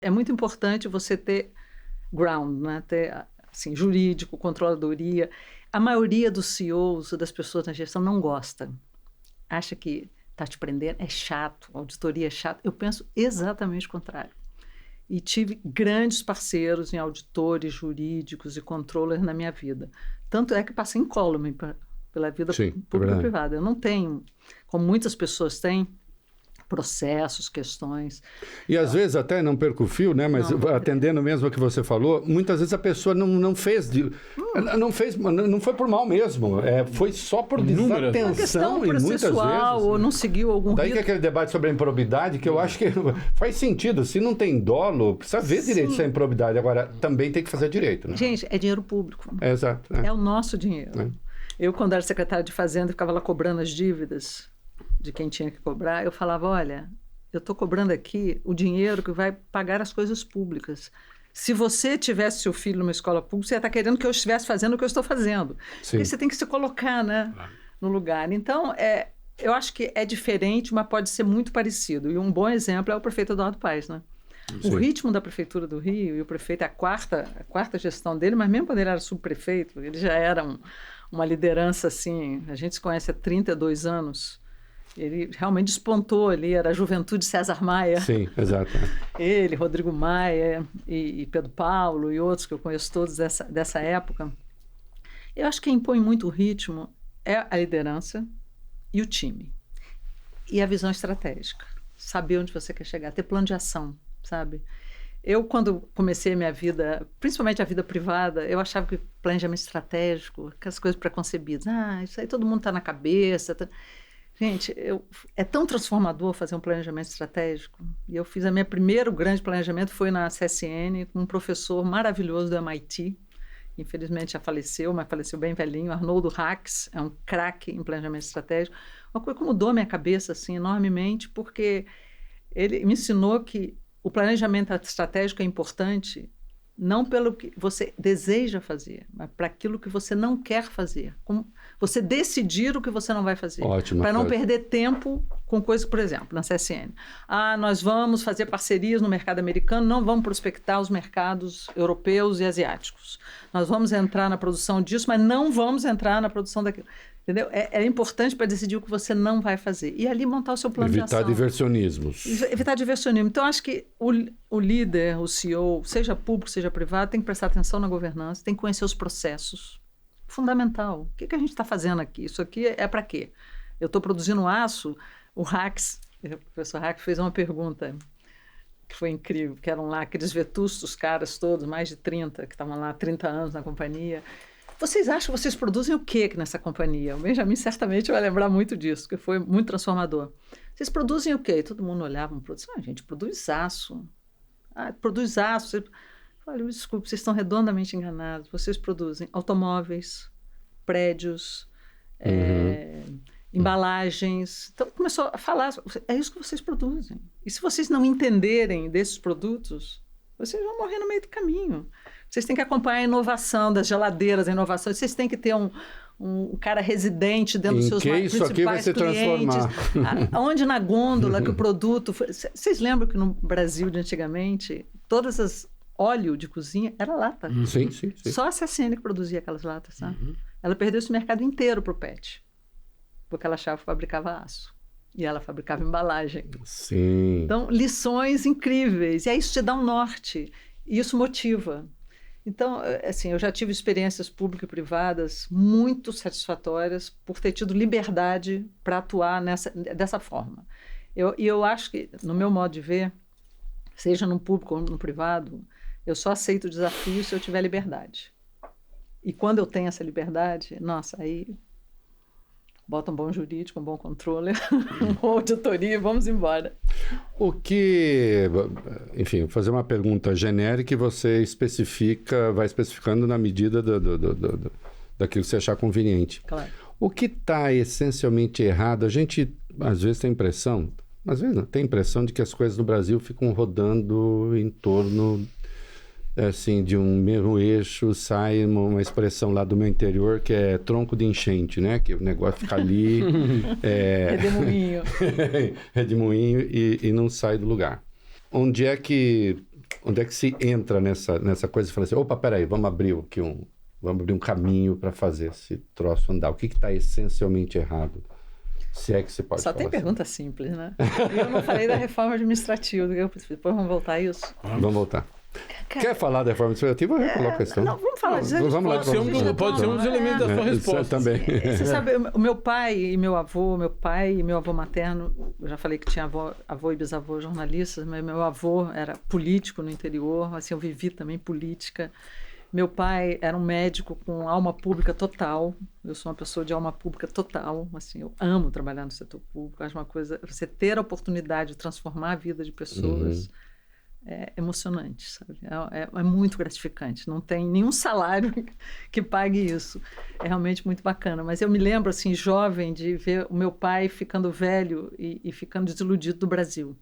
É muito importante você ter ground, né? Ter assim, jurídico, controladoria. A maioria dos CEOs, das pessoas na gestão, não gosta. Acha que está te prendendo, é chato, auditoria é chato. Eu penso exatamente o contrário. E tive grandes parceiros em auditores jurídicos e controllers na minha vida. Tanto é que passei incólume pela vida pública e privada. Eu não tenho, como muitas pessoas têm, processos, questões. E às vezes até não perco o fio, né? Mas atendendo mesmo ao que você falou, muitas vezes a pessoa não fez, não foi por mal mesmo, foi só por desatenção e muitas vezes. Ou não seguiu algum Daí que aquele debate sobre a improbidade, que eu acho que faz sentido, se não tem dolo, precisa ver direito se é improbidade, agora também tem que fazer direito, né? Gente, é dinheiro público. Exato. É o nosso dinheiro. Eu, quando era secretária de Fazenda, ficava lá cobrando as dívidas de quem tinha que cobrar, eu falava, olha, eu estou cobrando aqui o dinheiro que vai pagar as coisas públicas. Se você tivesse seu filho numa escola pública, você ia estar querendo que eu estivesse fazendo o que eu estou fazendo. Sim. Porque você tem que se colocar, né, no lugar. Então, eu acho que é diferente, mas pode ser muito parecido. E um bom exemplo é o prefeito Eduardo Paes, né? Sim. O ritmo da Prefeitura do Rio, e o prefeito é a quarta gestão dele, mas mesmo quando ele era subprefeito, ele já era uma liderança assim, a gente se conhece há 32 anos, ele realmente despontou ali, era a juventude César Maia. Sim, exato. Ele, Rodrigo Maia e Pedro Paulo e outros que eu conheço todos dessa época. Eu acho que quem impõe muito o ritmo é a liderança e o time. E a visão estratégica. Saber onde você quer chegar, ter plano de ação, sabe? Eu, quando comecei a minha vida, principalmente a vida privada, eu achava que planejamento estratégico, aquelas coisas preconcebidas, isso aí todo mundo está na cabeça. Gente, é tão transformador fazer um planejamento estratégico. E eu fiz meu primeiro grande planejamento, foi na CSN, com um professor maravilhoso do MIT, infelizmente já faleceu, mas faleceu bem velhinho, Arnoldo Hax, é um craque em planejamento estratégico. Uma coisa que mudou a minha cabeça assim, enormemente, porque ele me ensinou que o planejamento estratégico é importante não pelo que você deseja fazer, mas para aquilo que você não quer fazer. Como você decidir o que você não vai fazer. Para não perder tempo com coisas, por exemplo, na CSN. Nós vamos fazer parcerias no mercado americano, não vamos prospectar os mercados europeus e asiáticos. Nós vamos entrar na produção disso, mas não vamos entrar na produção daquilo. Entendeu? É importante para decidir o que você não vai fazer. E ali montar o seu plano de ação. Evitar diversionismos. Evitar diversionismo. Então, acho que o líder, o CEO, seja público, seja privado, tem que prestar atenção na governança, tem que conhecer os processos. Fundamental. O que a gente está fazendo aqui? Isso aqui é para quê? Eu estou produzindo aço. O professor Hax fez uma pergunta que foi incrível, que eram lá aqueles vetustos caras todos, mais de 30, que estavam lá há 30 anos na companhia. Vocês acham que vocês produzem o quê nessa companhia? O Benjamin certamente vai lembrar muito disso, que foi muito transformador. Vocês produzem o quê? E todo mundo olhava para produção. A gente produz aço. Produz aço. Eu falei, desculpe, vocês estão redondamente enganados. Vocês produzem automóveis, prédios, embalagens. Então começou a falar, é isso que vocês produzem. E se vocês não entenderem desses produtos, vocês vão morrer no meio do caminho. Vocês têm que acompanhar a inovação das geladeiras, a inovação. Vocês têm que ter um cara residente dentro dos seus principais clientes. Isso aqui vai se transformar. Onde na gôndola que o produto... Vocês lembram que no Brasil de antigamente, todas as óleo de cozinha era lata. Sim. Só a CSN que produzia aquelas latas, sabe? Ela perdeu esse mercado inteiro para o PET, porque ela achava que fabricava aço. E ela fabricava embalagem. Sim. Então, lições incríveis. E aí isso te dá um norte. E isso motiva. Então, assim, eu já tive experiências públicas e privadas muito satisfatórias por ter tido liberdade para atuar dessa forma. E eu acho que, no meu modo de ver, seja no público ou no privado, eu só aceito o desafio se eu tiver liberdade. E quando eu tenho essa liberdade, nossa, aí bota um bom jurídico, um bom controller, uma boa auditoria e vamos embora. Enfim, fazer uma pergunta genérica e você vai especificando na medida daquilo que você achar conveniente. Claro. O que está essencialmente errado? A gente, às vezes, tem impressão, às vezes não, tem impressão de que as coisas no Brasil ficam rodando em torno... assim, de um mesmo eixo, sai uma expressão lá do meu interior que é tronco de enchente, né? Que o negócio fica ali... redemoinho. Redemoinho e não sai do lugar. Onde é que onde é que se entra nessa coisa e fala assim, opa, peraí, vamos abrir um caminho para fazer esse troço andar. O que está essencialmente errado? Se é que você pode Só falar tem assim. pergunta simples, né? E eu não falei da reforma administrativa. Depois vamos voltar a isso? Vamos voltar. Quer falar da reforma administrativa? Eu coloco a questão. Não, vamos falar disso. Vamos lá. Pode ser um dos elementos da sua resposta. Também. Você sabe, o meu pai e meu avô materno, eu já falei que tinha avô e bisavô jornalistas, mas meu avô era político no interior, assim, eu vivi também política. Meu pai era um médico com alma pública total. Eu sou uma pessoa de alma pública total. Assim, eu amo trabalhar no setor público. Acho uma coisa... Você ter a oportunidade de transformar a vida de pessoas é emocionante, sabe? É muito gratificante. Não tem nenhum salário que pague isso. É realmente muito bacana. Mas eu me lembro, assim, jovem, de ver o meu pai ficando velho e ficando desiludido do Brasil.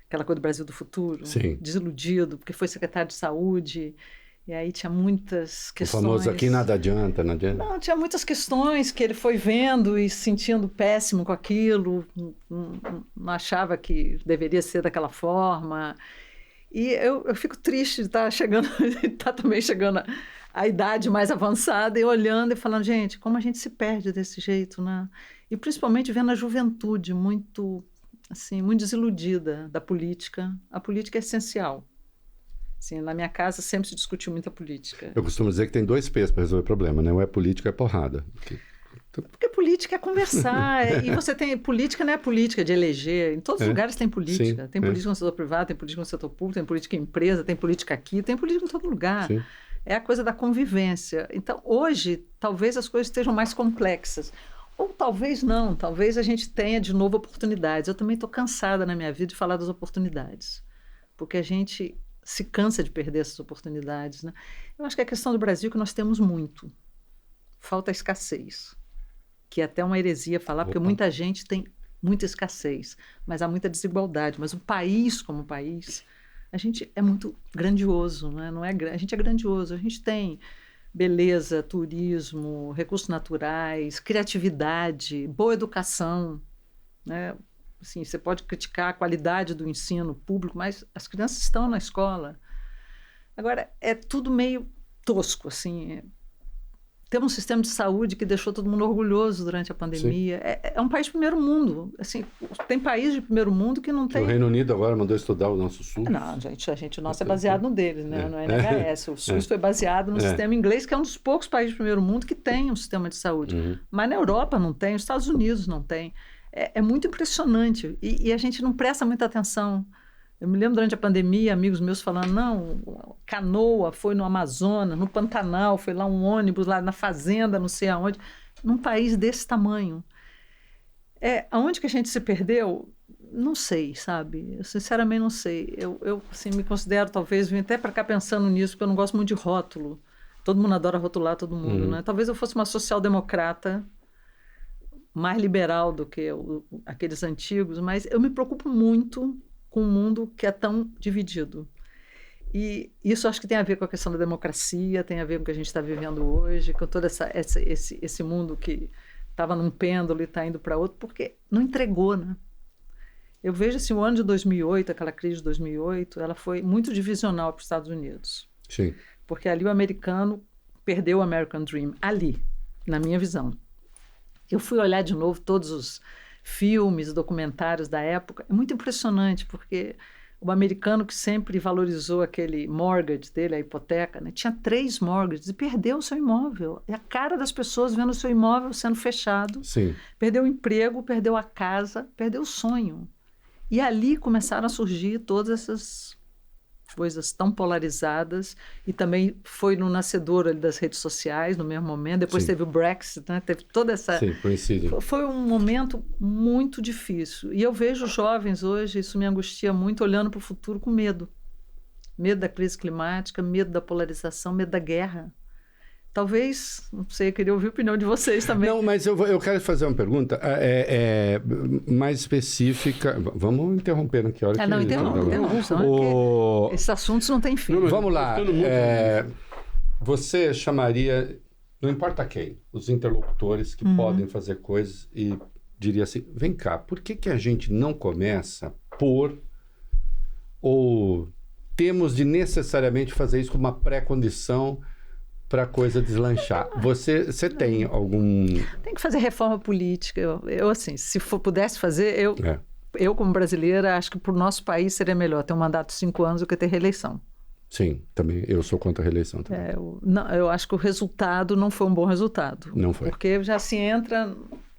Aquela coisa do Brasil do futuro. Sim. Desiludido, porque foi secretário de saúde... E aí tinha muitas questões... O famoso aqui nada adianta, não adianta. Não, tinha muitas questões que ele foi vendo e se sentindo péssimo com aquilo, não achava que deveria ser daquela forma. E eu fico triste de estar chegando, estar também chegando à idade mais avançada e olhando e falando, gente, como a gente se perde desse jeito, né? E principalmente vendo a juventude muito, assim, muito desiludida da política. A política é essencial. Assim, na minha casa sempre se discutiu muita política. Eu costumo dizer que tem 2 P's para resolver problema, né? Ou é política ou é porrada. Porque política é conversar. E você tem... Política não é política de eleger. Em todos os lugares tem política. Sim, tem política no setor privado, tem política no setor público, tem política em empresa, tem política aqui, tem política em todo lugar. Sim. É a coisa da convivência. Então, hoje, talvez as coisas estejam mais complexas. Ou talvez não. Talvez a gente tenha de novo oportunidades. Eu também estou cansada na minha vida de falar das oportunidades. Porque a gente... se cansa de perder essas oportunidades, né? Eu acho que a questão do Brasil é que nós temos muito. Falta escassez, que é até uma heresia falar, porque muita gente tem muita escassez, mas há muita desigualdade. Mas o país como país, a gente é muito grandioso, né? Não é, a gente é grandioso, a gente tem beleza, turismo, recursos naturais, criatividade, boa educação, né? Assim, você pode criticar a qualidade do ensino público, mas as crianças estão na escola. Agora, é tudo meio tosco, assim. Temos um sistema de saúde que deixou todo mundo orgulhoso durante a pandemia. É um país de primeiro mundo. Assim, tem país de primeiro mundo que não tem... O Reino Unido agora mandou estudar o nosso SUS. Não, o nosso é baseado no deles, né? No NHS. O SUS foi baseado no sistema inglês, que é um dos poucos países de primeiro mundo que tem um sistema de saúde. Mas na Europa não tem, nos Estados Unidos não tem. É muito impressionante e a gente não presta muita atenção. Eu me lembro durante a pandemia, amigos meus falando, não, canoa foi no Amazonas, no Pantanal, foi lá um ônibus, lá na fazenda, não sei aonde, num país desse tamanho. Aonde que a gente se perdeu? Não sei, sabe? Eu sinceramente não sei. Eu assim, me considero, talvez, vim até para cá pensando nisso, porque eu não gosto muito de rótulo. Todo mundo adora rotular todo mundo, né? Talvez eu fosse uma social-democrata, mais liberal do que aqueles antigos, mas eu me preocupo muito com um mundo que é tão dividido. E isso acho que tem a ver com a questão da democracia, tem a ver com o que a gente está vivendo hoje, com todo esse mundo que estava num pêndulo e está indo para outro, porque não entregou, né? Eu vejo assim, o ano de 2008, aquela crise de 2008, ela foi muito divisional para os Estados Unidos. Sim. Porque ali o americano perdeu o American Dream, ali, na minha visão. Eu fui olhar de novo todos os filmes, documentários da época. É muito impressionante, porque o americano que sempre valorizou aquele mortgage dele, a hipoteca, né, tinha 3 mortgages e perdeu o seu imóvel. É a cara das pessoas vendo o seu imóvel sendo fechado. Sim. Perdeu o emprego, perdeu a casa, perdeu o sonho. E ali começaram a surgir todas essas coisas tão polarizadas, e também foi no nascedor ali das redes sociais, no mesmo momento. Depois teve o Brexit, né? Teve toda essa... Sim, coincide. Foi um momento muito difícil. E eu vejo jovens hoje, isso me angustia muito, olhando para o futuro com medo. Medo da crise climática, medo da polarização, medo da guerra. Talvez, não sei, eu queria ouvir a opinião de vocês também. Não, mas eu quero fazer uma pergunta mais específica. Vamos interromper aqui a hora que... Não, interrompe. Esses assuntos não têm fim. Vamos lá. Você chamaria, não importa quem, os interlocutores que podem fazer coisas e diria assim, vem cá, por que a gente não começa por... ou temos de necessariamente fazer isso como uma pré-condição para a coisa deslanchar. Você tem algum... Tem que fazer reforma política. Eu assim, se pudesse fazer, eu como brasileira, acho que para o nosso país seria melhor ter um mandato de 5 anos do que ter reeleição. Sim, também. Eu sou contra a reeleição também. Eu acho que o resultado não foi um bom resultado. Não foi. Porque já se entra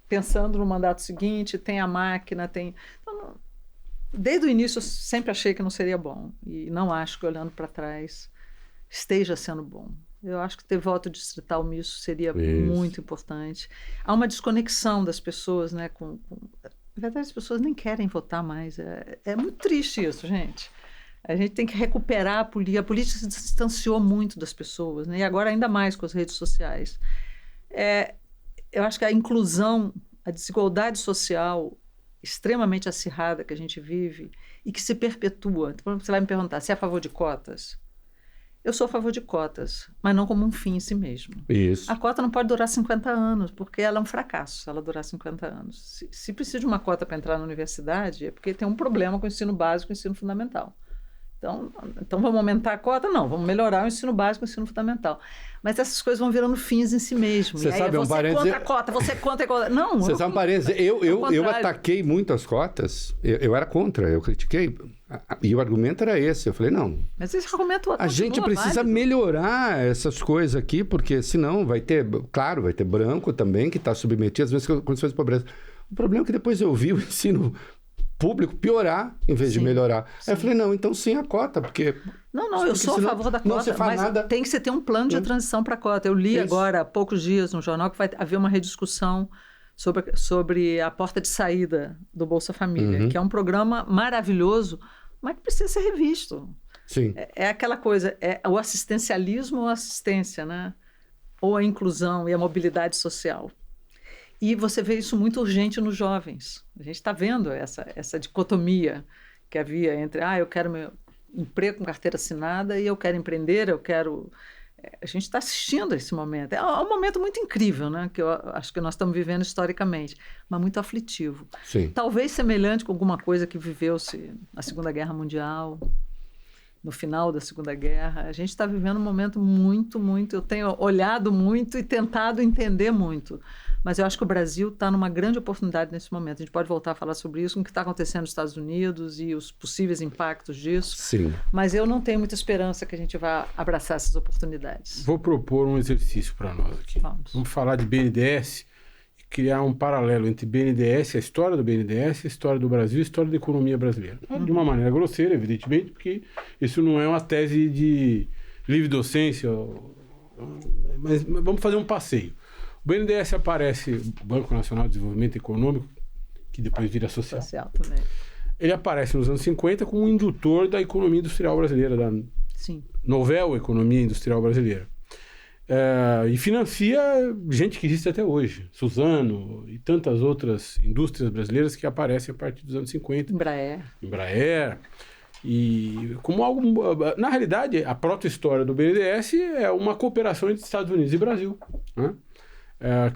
pensando no mandato seguinte, tem a máquina, tem... Então, desde o início eu sempre achei que não seria bom. E não acho que, olhando para trás, esteja sendo bom. Eu acho que ter voto distrital misto seria muito importante. Há uma desconexão das pessoas, né? Na verdade, as pessoas nem querem votar mais. É muito triste isso, gente. A gente tem que recuperar a política. A política se distanciou muito das pessoas, né? E agora ainda mais com as redes sociais. Eu acho que a inclusão, a desigualdade social extremamente acirrada que a gente vive e que se perpetua. Então, você vai me perguntar, se é a favor de cotas? Eu sou a favor de cotas, mas não como um fim em si mesmo. Isso. A cota não pode durar 50 anos, porque ela é um fracasso se ela durar 50 anos. Se precisa de uma cota para entrar na universidade, é porque tem um problema com o ensino básico e o ensino fundamental. Então vamos aumentar a cota? Não, vamos melhorar o ensino básico e o ensino fundamental. Mas essas coisas vão virando fins em si mesmo. Você sabe, você contra a cota, você contra a cota. Não, você sabe um parênteses. Eu ataquei muito as cotas, eu era contra, eu critiquei. E o argumento era esse. Eu falei, não. Mas esse argumento a gente precisa melhorar essas coisas aqui, porque senão vai ter branco também que está submetido às vezes condições de pobreza. O problema é que depois eu vi o ensino público piorar em vez de melhorar. Aí eu falei, não, então sim a cota, porque... Eu sou a favor da cota, mas nada. Tem que ter um plano de transição para a cota. Eu li agora há poucos dias no jornal que vai haver uma rediscussão sobre a porta de saída do Bolsa Família, que é um programa maravilhoso, mas que precisa ser revisto. Sim. É aquela coisa, o assistencialismo ou a assistência, né? Ou a inclusão e a mobilidade social. E você vê isso muito urgente nos jovens. A gente está vendo essa dicotomia que havia entre eu quero meu emprego com carteira assinada e eu quero empreender, A gente está assistindo a esse momento. É um momento muito incrível, né? Que eu acho que nós estamos vivendo historicamente, mas muito aflitivo. Sim. Talvez semelhante com alguma coisa que viveu-se na Segunda Guerra Mundial, no final da Segunda Guerra. A gente está vivendo um momento muito, muito... Eu tenho olhado muito e tentado entender muito. Mas eu acho que o Brasil está numa grande oportunidade nesse momento. A gente pode voltar a falar sobre isso, com o que está acontecendo nos Estados Unidos e os possíveis impactos disso. Sim. Mas eu não tenho muita esperança que a gente vá abraçar essas oportunidades. Vou propor um exercício para nós aqui. Vamos falar de BNDES e criar um paralelo entre BNDES, a história do BNDES, a história do Brasil e a história da economia brasileira. De uma maneira grosseira, evidentemente, porque isso não é uma tese de livre docência, mas vamos fazer um passeio. O BNDES aparece, Banco Nacional de Desenvolvimento Econômico, que depois vira social. Social também. Ele aparece nos anos 50 como um indutor da economia industrial brasileira, da novel economia industrial brasileira. E financia gente que existe até hoje. Suzano e tantas outras indústrias brasileiras que aparecem a partir dos anos 50. Embraer. E como algo... Na realidade, a proto-história do BNDES é uma cooperação entre Estados Unidos e Brasil, né?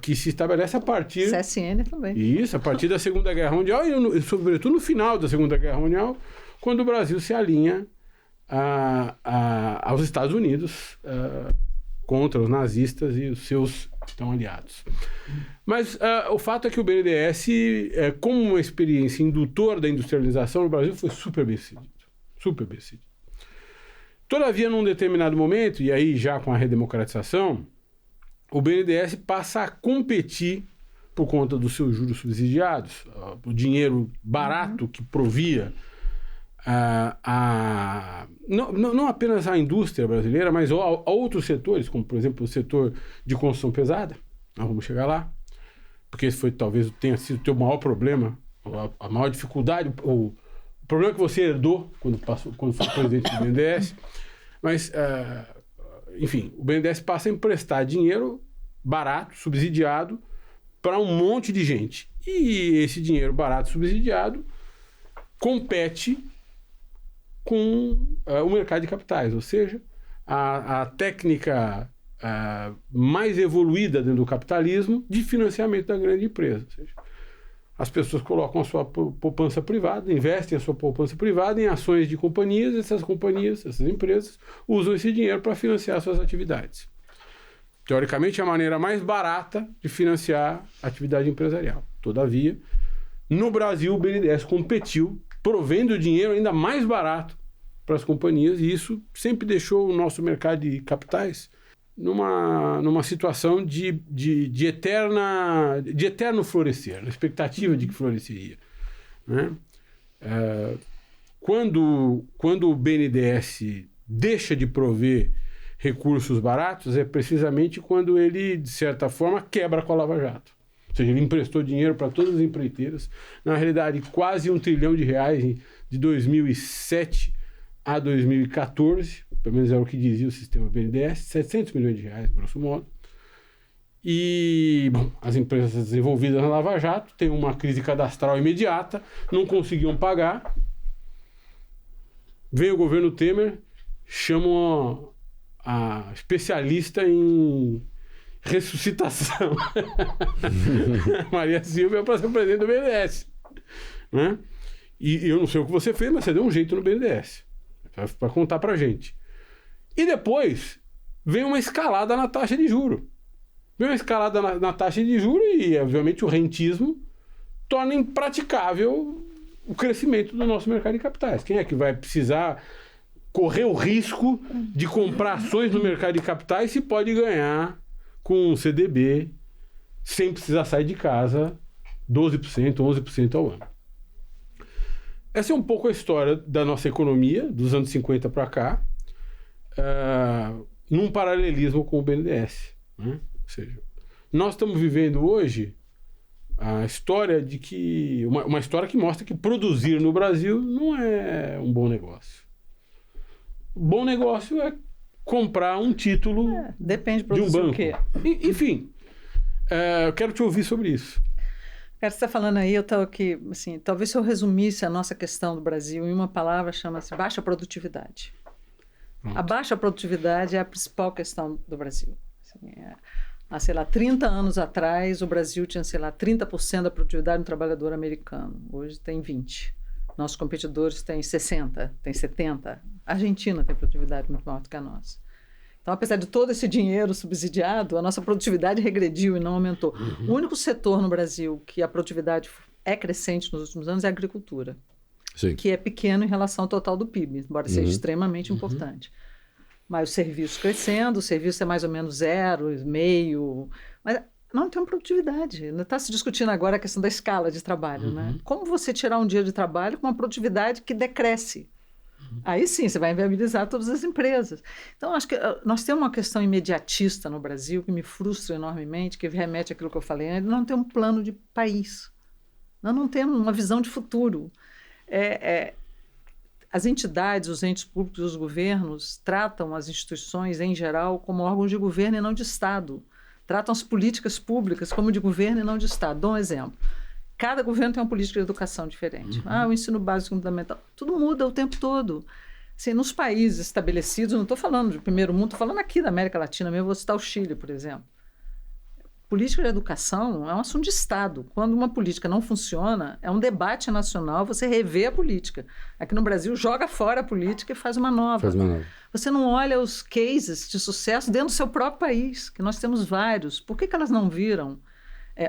Que se estabelece a partir... CSN também. Isso, a partir da Segunda Guerra Mundial e, sobretudo, no final da Segunda Guerra Mundial, quando o Brasil se alinha aos Estados Unidos contra os nazistas e os seus então, aliados. Mas o fato é que o BNDES, como uma experiência indutora da industrialização no Brasil, foi super bem sucedido. Super bem sucedido. Todavia, num determinado momento, e aí já com a redemocratização, o BNDES passa a competir por conta dos seus juros subsidiados, o dinheiro barato que provia não apenas a indústria brasileira, mas a outros setores, como, por exemplo, o setor de construção pesada. Nós vamos chegar lá, porque esse talvez tenha sido o teu maior problema, a maior dificuldade, o problema que você herdou quando foi presidente do BNDES. Mas... enfim, o BNDES passa a emprestar dinheiro barato, subsidiado, para um monte de gente. E esse dinheiro barato, subsidiado, compete com o mercado de capitais, ou seja, a técnica mais evoluída dentro do capitalismo de financiamento da grande empresa. Ou seja, as pessoas colocam a sua poupança privada, investem a sua poupança privada em ações de companhias, essas companhias, essas empresas, usam esse dinheiro para financiar suas atividades. Teoricamente, é a maneira mais barata de financiar a atividade empresarial. Todavia, no Brasil, o BNDES competiu, provendo dinheiro ainda mais barato para as companhias, e isso sempre deixou o nosso mercado de capitais numa situação de eterno florescer, na expectativa de que floresceria, né? Quando o BNDES deixa de prover recursos baratos, é precisamente quando ele, de certa forma, quebra com a Lava Jato. Ou seja, ele emprestou dinheiro para todas as empreiteiras, na realidade quase R$1 trilhão de 2007 a 2014, pelo menos era o que dizia o sistema BNDES, R$700 milhões, grosso modo. E, bom, as empresas envolvidas na Lava Jato têm uma crise cadastral imediata, não conseguiam pagar. Vem o governo Temer, chamam a especialista em ressuscitação, Maria Silvia, para ser presidente do BNDES, né? E eu não sei o que você fez, mas você deu um jeito no BNDES, para contar para a gente. E depois vem uma escalada na taxa de juros. Vem uma escalada na taxa de juros e, obviamente, o rentismo torna impraticável o crescimento do nosso mercado de capitais. Quem é que vai precisar correr o risco de comprar ações no mercado de capitais se pode ganhar com um CDB sem precisar sair de casa 12%, 11% ao ano? Essa é um pouco a história da nossa economia dos anos 50 para cá, num paralelismo com o BNDES, né? Ou seja, nós estamos vivendo hoje a história de que uma história que mostra que produzir no Brasil não é um bom negócio. Bom negócio é comprar um título depende de um banco. O quê? Enfim, eu quero te ouvir sobre isso. Cara, você está falando aí, eu estou aqui, assim, talvez se eu resumisse a nossa questão do Brasil em uma palavra, chama-se baixa produtividade. Pronto. A baixa produtividade é a principal questão do Brasil. Assim, há, sei lá, 30 anos atrás, o Brasil tinha, sei lá, 30% da produtividade do trabalhador americano. Hoje tem 20%. Nossos competidores têm 60%, têm 70%. A Argentina tem produtividade muito maior do que a nossa. Então, apesar de todo esse dinheiro subsidiado, a nossa produtividade regrediu e não aumentou. O único setor no Brasil que a produtividade é crescente nos últimos anos é a agricultura. Sim. Que é pequeno em relação ao total do PIB, embora seja extremamente importante. Mas os serviços crescendo, o serviço é mais ou menos 0,5%, mas não tem produtividade. Está se discutindo agora a questão da escala de trabalho, né? Como você tirar um dia de trabalho com uma produtividade que decresce? Aí sim, você vai inviabilizar todas as empresas. Então, acho que nós temos uma questão imediatista no Brasil que me frustra enormemente, que remete àquilo que eu falei antes, não tem um plano de país. Nós não temos uma visão de futuro. As entidades, os entes públicos e os governos tratam as instituições, em geral, como órgãos de governo e não de Estado. Tratam as políticas públicas como de governo e não de Estado. Dou um exemplo. Cada governo tem uma política de educação diferente. O ensino básico fundamental. Tudo muda o tempo todo. Assim, nos países estabelecidos, não estou falando de primeiro mundo, estou falando aqui da América Latina mesmo, vou citar o Chile, por exemplo. Política de educação é um assunto de Estado. Quando uma política não funciona, é um debate nacional, você revê a política. Aqui no Brasil, joga fora a política e faz uma nova. Você não olha os cases de sucesso dentro do seu próprio país, que nós temos vários. Por que elas não viram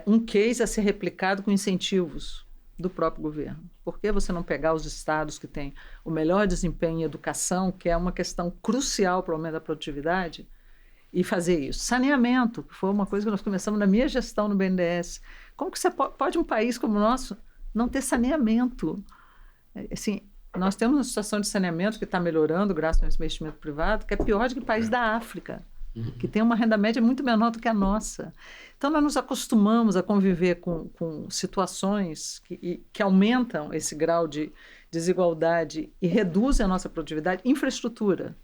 um case a ser replicado com incentivos do próprio governo? Por que você não pegar os estados que têm o melhor desempenho em educação, que é uma questão crucial para o aumento da produtividade, e fazer isso? Saneamento, que foi uma coisa que nós começamos na minha gestão no BNDES. Como que você pode um país como o nosso não ter saneamento? Assim, nós temos uma situação de saneamento que está melhorando graças ao investimento privado, que é pior do que país da África, que tem uma renda média muito menor do que a nossa. Então, nós nos acostumamos a conviver com situações que aumentam esse grau de desigualdade e reduzem a nossa produtividade. Infraestrutura.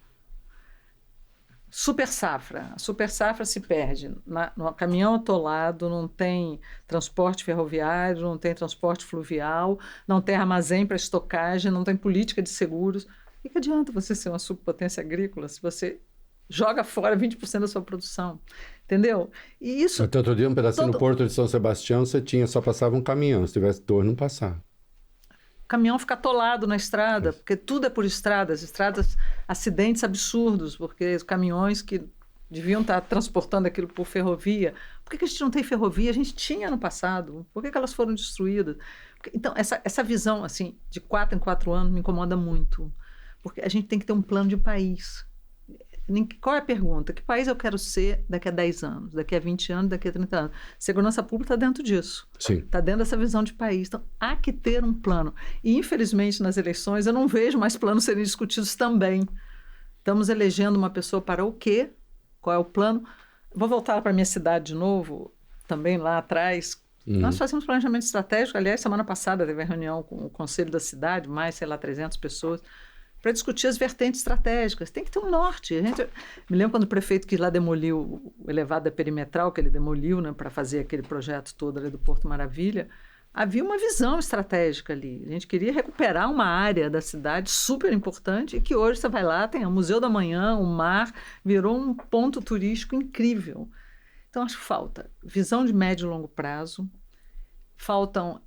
Super safra. A super safra se perde. No caminhão atolado, não tem transporte ferroviário, não tem transporte fluvial, não tem armazém para estocagem, não tem política de seguros. O que adianta você ser uma superpotência agrícola se você joga fora 20% da sua produção, entendeu? E isso... Até outro dia, um pedacinho no Porto de São Sebastião, só passava um caminhão. Se tivesse 2, não passava. O caminhão fica atolado na estrada, porque tudo é por estradas, acidentes absurdos, porque os caminhões que deviam estar transportando aquilo por ferrovia. Por que a gente não tem ferrovia? A gente tinha no passado. Por que elas foram destruídas? Então, essa visão assim, de 4 em 4 anos me incomoda muito, porque a gente tem que ter um plano de país. Qual é a pergunta? Que país eu quero ser daqui a 10 anos, daqui a 20 anos, daqui a 30 anos? Segurança pública está dentro disso. Está dentro dessa visão de país. Então, há que ter um plano. E, infelizmente, nas eleições, eu não vejo mais planos serem discutidos também. Estamos elegendo uma pessoa para o quê? Qual é o plano? Vou voltar para a minha cidade de novo, também lá atrás. Nós fazemos planejamento estratégico. Aliás, semana passada teve a reunião com o conselho da cidade, mais, sei lá, 300 pessoas, para discutir as vertentes estratégicas. Tem que ter um norte. Me lembro quando o prefeito que lá demoliu o elevado da perimetral, que ele demoliu, né, para fazer aquele projeto todo ali do Porto Maravilha, havia uma visão estratégica ali. A gente queria recuperar uma área da cidade super importante e que hoje você vai lá, tem o Museu da Manhã, o mar, virou um ponto turístico incrível. Então, acho que falta visão de médio e longo prazo, faltam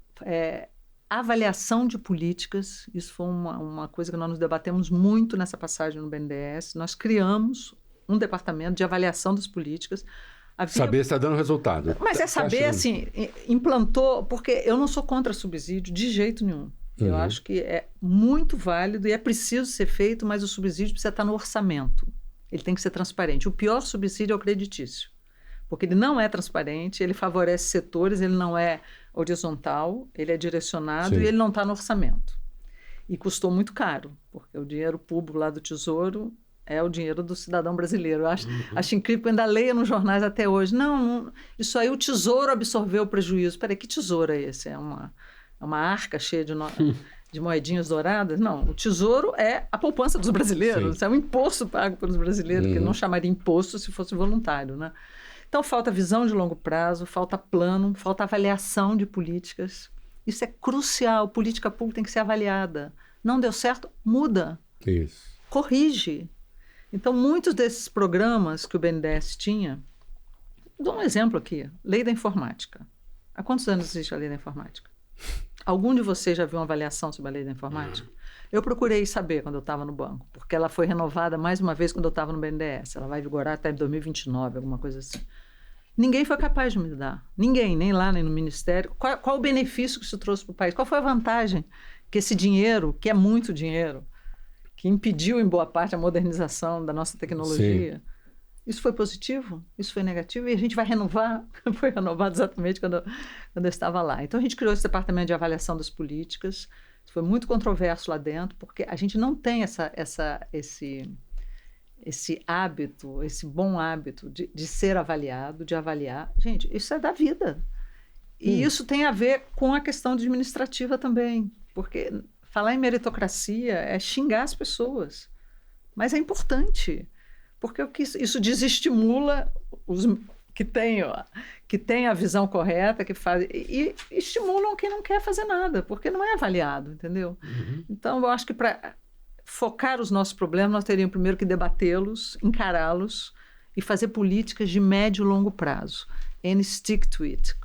avaliação de políticas. Isso foi uma coisa que nós nos debatemos muito nessa passagem no BNDES. Nós criamos um departamento de avaliação das políticas. Saber se está dando resultado. Mas é saber, assim, implantou... Porque eu não sou contra subsídio de jeito nenhum. Eu acho que é muito válido e é preciso ser feito, mas o subsídio precisa estar no orçamento. Ele tem que ser transparente. O pior subsídio é o creditício, porque ele não é transparente, ele favorece setores, ele não é horizontal, ele é direcionado e ele não está no orçamento. E custou muito caro, porque o dinheiro público lá do Tesouro é o dinheiro do cidadão brasileiro. Eu acho incrível, ainda leio nos jornais até hoje. Não, isso aí o Tesouro absorveu o prejuízo. Peraí, que tesouro é esse? É uma arca cheia de moedinhas douradas? Não, o Tesouro é a poupança dos brasileiros. É um imposto pago pelos brasileiros, que não chamaria imposto se fosse voluntário, né? Então, falta visão de longo prazo, falta plano, falta avaliação de políticas. Isso é crucial. Política pública tem que ser avaliada. Não deu certo, muda. Isso. Corrige. Então, muitos desses programas que o BNDES tinha... Dou um exemplo aqui. Lei da Informática. Há quantos anos existe a Lei da Informática? Algum de vocês já viu uma avaliação sobre a Lei da Informática? Eu procurei saber quando eu estava no banco, porque ela foi renovada mais uma vez quando eu estava no BNDES. Ela vai vigorar até 2029, alguma coisa assim. Ninguém foi capaz de me dar. Ninguém, nem lá, nem no Ministério. Qual o benefício que isso trouxe para o país? Qual foi a vantagem que esse dinheiro, que é muito dinheiro, que impediu em boa parte a modernização da nossa tecnologia, isso foi positivo? Isso foi negativo? E a gente vai renovar? Foi renovado exatamente quando eu estava lá. Então, a gente criou esse departamento de avaliação das políticas. Isso foi muito controverso lá dentro, porque a gente não tem esse hábito, esse bom hábito de ser avaliado, de avaliar. Gente, isso é da vida. E isso tem a ver com a questão administrativa também, porque falar em meritocracia é xingar as pessoas. Mas é importante, porque isso desestimula os que têm a visão correta, que fazem, e estimulam quem não quer fazer nada, porque não é avaliado, entendeu? Então, eu acho que para focar os nossos problemas, nós teríamos primeiro que debatê-los, encará-los e fazer políticas de médio e longo prazo. And stick to it.